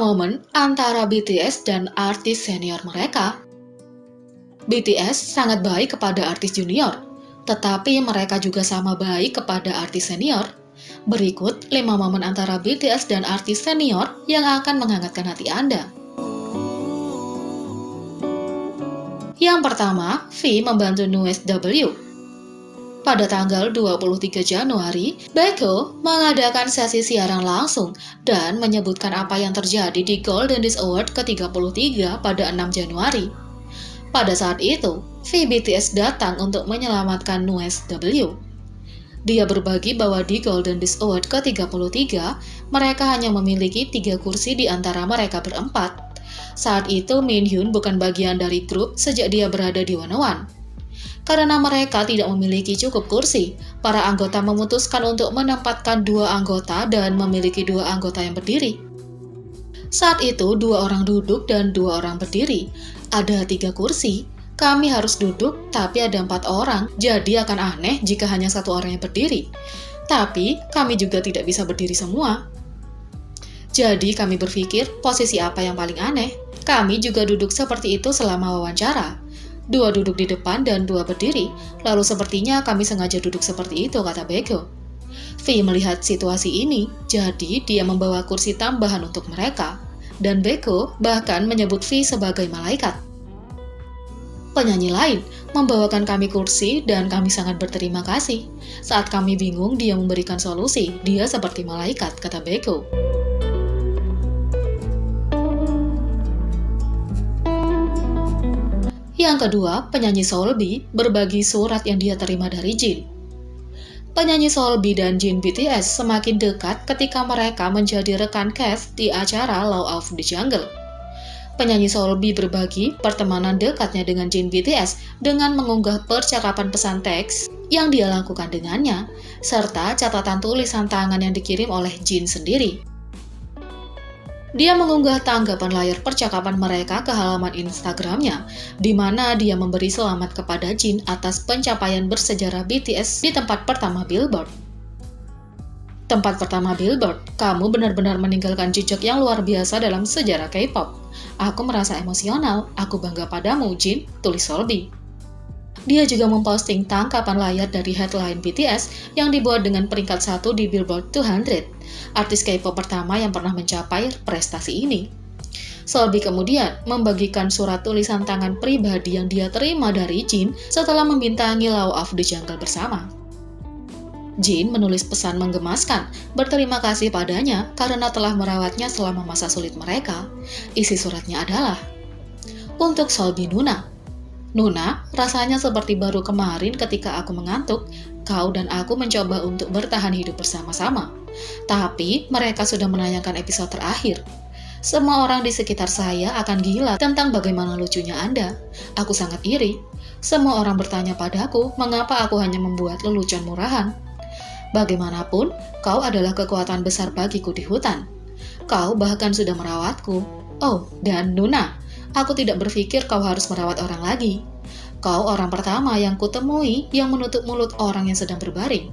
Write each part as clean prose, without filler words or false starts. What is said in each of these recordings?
momen antara BTS dan artis senior mereka. BTS sangat baik kepada artis junior, tetapi mereka juga sama baik kepada artis senior. Berikut 5 momen antara BTS dan artis senior yang akan menghangatkan hati Anda. Yang pertama, V membantu NUSW. Pada tanggal 23 Januari, Baekho mengadakan sesi siaran langsung dan menyebutkan apa yang terjadi di Golden Disc Award ke-33 pada 6 Januari. Pada saat itu, V BTS datang untuk menyelamatkan NUSW. Dia berbagi bahwa di Golden Disc Award ke-33, mereka hanya memiliki 3 kursi di antara mereka berempat. Saat itu Min Hyun bukan bagian dari grup sejak dia berada di One. Karena mereka tidak memiliki cukup kursi, para anggota memutuskan untuk menempatkan 2 anggota dan memiliki 2 anggota yang berdiri. Saat itu 2 orang duduk dan 2 orang berdiri. Ada 3 kursi, kami harus duduk tapi ada 4 orang, jadi akan aneh jika hanya 1 orang yang berdiri. Tapi kami juga tidak bisa berdiri semua. Jadi kami berpikir posisi apa yang paling aneh. Kami juga duduk seperti itu selama wawancara. 2 duduk di depan dan 2 berdiri, lalu sepertinya kami sengaja duduk seperti itu, kata Baekho. V melihat situasi ini, jadi dia membawa kursi tambahan untuk mereka, dan Baekho bahkan menyebut V sebagai malaikat. Penyanyi lain membawakan kami kursi dan kami sangat berterima kasih. Saat kami bingung, dia memberikan solusi, dia seperti malaikat, kata Baekho. Yang kedua, penyanyi Seolbi berbagi surat yang dia terima dari Jin. Penyanyi Seolbi dan Jin BTS semakin dekat ketika mereka menjadi rekan cast di acara Law of the Jungle. Penyanyi Seolbi berbagi pertemanan dekatnya dengan Jin BTS dengan mengunggah percakapan pesan teks yang dia lakukan dengannya, serta catatan tulisan tangan yang dikirim oleh Jin sendiri. Dia mengunggah tanggapan layar percakapan mereka ke halaman Instagramnya, di mana dia memberi selamat kepada Jin atas pencapaian bersejarah BTS di tempat pertama Billboard. Tempat pertama Billboard, kamu benar-benar meninggalkan jejak yang luar biasa dalam sejarah K-pop. Aku merasa emosional, aku bangga padamu, Jin, tulis Seolbi. Dia juga memposting tangkapan layar dari headline BTS yang dibuat dengan peringkat 1 di Billboard 200, artis K-pop pertama yang pernah mencapai prestasi ini. Seolbi kemudian membagikan surat tulisan tangan pribadi yang dia terima dari Jin setelah membintangi Law of the Jungle bersama. Jin menulis pesan menggemaskan, berterima kasih padanya karena telah merawatnya selama masa sulit mereka. Isi suratnya adalah, untuk Seolbi Nuna, rasanya seperti baru kemarin ketika aku mengantuk, kau dan aku mencoba untuk bertahan hidup bersama-sama. Tapi mereka sudah menanyakan episode terakhir. Semua orang di sekitar saya akan gila tentang bagaimana lucunya Anda. Aku sangat iri. Semua orang bertanya padaku mengapa aku hanya membuat lelucon murahan. Bagaimanapun, kau adalah kekuatan besar bagiku di hutan. Kau bahkan sudah merawatku. Oh, dan Nuna, aku tidak berpikir kau harus merawat orang lagi. Kau orang pertama yang kutemui yang menutup mulut orang yang sedang berbaring.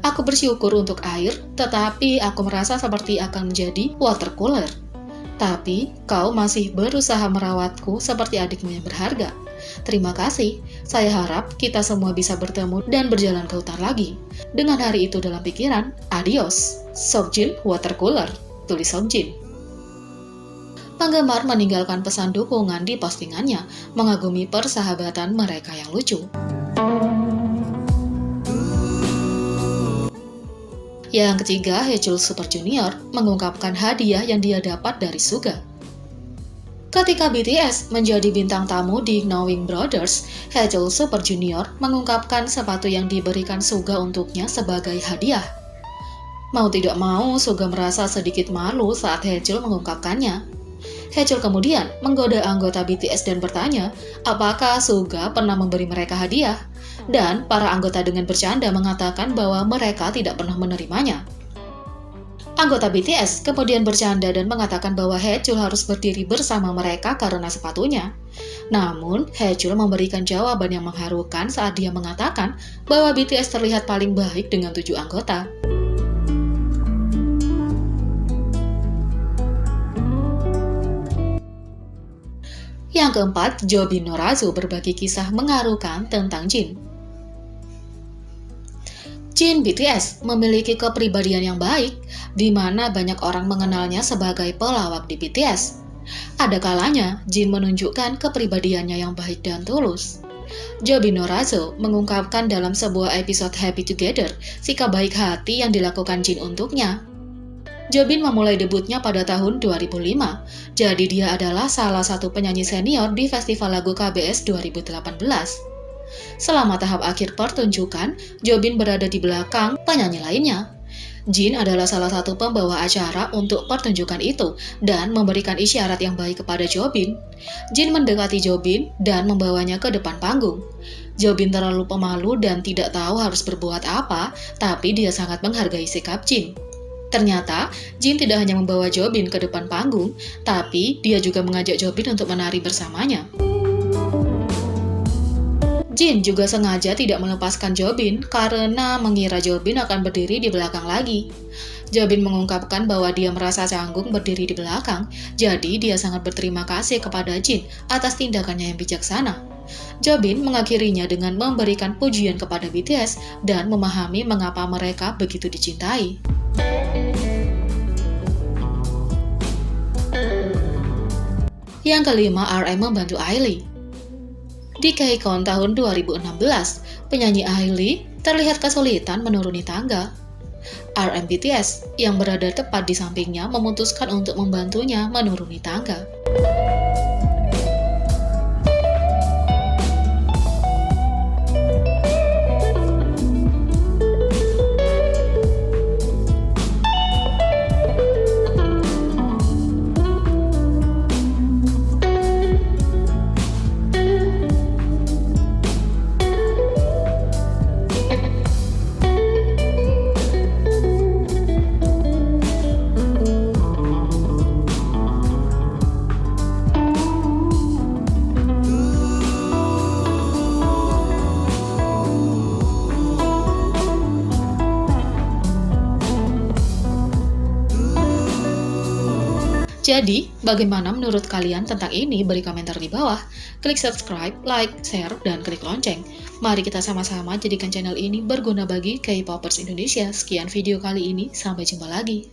Aku bersyukur untuk air, tetapi aku merasa seperti akan menjadi water cooler. Tapi, kau masih berusaha merawatku seperti adikmu yang berharga. Terima kasih, saya harap kita semua bisa bertemu dan berjalan ke hutan lagi. Dengan hari itu dalam pikiran, adios, Seokjin water cooler, tulis Seokjin. Penggemar meninggalkan pesan dukungan di postingannya, mengagumi persahabatan mereka yang lucu. Yang ketiga, Haecul Super Junior mengungkapkan hadiah yang dia dapat dari Suga. Ketika BTS menjadi bintang tamu di Knowing Brothers, Haecul Super Junior mengungkapkan sepatu yang diberikan Suga untuknya sebagai hadiah. Mau tidak mau, Suga merasa sedikit malu saat Haecul mengungkapkannya. Haecul kemudian menggoda anggota BTS dan bertanya, apakah Suga pernah memberi mereka hadiah? Dan para anggota dengan bercanda mengatakan bahwa mereka tidak pernah menerimanya. Anggota BTS kemudian bercanda dan mengatakan bahwa Haecul harus berdiri bersama mereka karena sepatunya. Namun, Haecul memberikan jawaban yang mengharukan saat dia mengatakan bahwa BTS terlihat paling baik dengan 7 anggota. Yang keempat, Jobin Norazo berbagi kisah mengharukan tentang Jin. Jin BTS memiliki kepribadian yang baik, di mana banyak orang mengenalnya sebagai pelawak di BTS. Ada kalanya, Jin menunjukkan kepribadiannya yang baik dan tulus. Jobin Norazo mengungkapkan dalam sebuah episode Happy Together sikap baik hati yang dilakukan Jin untuknya. Jobin memulai debutnya pada tahun 2005, jadi dia adalah salah satu penyanyi senior di Festival Lagu KBS 2018. Selama tahap akhir pertunjukan, Jobin berada di belakang penyanyi lainnya. Jin adalah salah satu pembawa acara untuk pertunjukan itu dan memberikan isyarat yang baik kepada Jobin. Jin mendekati Jobin dan membawanya ke depan panggung. Jobin terlalu pemalu dan tidak tahu harus berbuat apa, tapi dia sangat menghargai sikap Jin. Ternyata, Jin tidak hanya membawa Jobin ke depan panggung, tapi dia juga mengajak Jobin untuk menari bersamanya. Jin juga sengaja tidak melepaskan Jobin karena mengira Jobin akan berdiri di belakang lagi. Jobin mengungkapkan bahwa dia merasa canggung berdiri di belakang, jadi dia sangat berterima kasih kepada Jin atas tindakannya yang bijaksana. Jobin mengakhirinya dengan memberikan pujian kepada BTS dan memahami mengapa mereka begitu dicintai. Yang kelima, RM membantu Ailey. Di KCON tahun 2016, penyanyi Ailey terlihat kesulitan menuruni tangga. RM BTS yang berada tepat di sampingnya memutuskan untuk membantunya menuruni tangga. Jadi, bagaimana menurut kalian tentang ini? Beri komentar di bawah. Klik subscribe, like, share, dan klik lonceng. Mari kita sama-sama jadikan channel ini berguna bagi K-popers Indonesia. Sekian video kali ini, sampai jumpa lagi.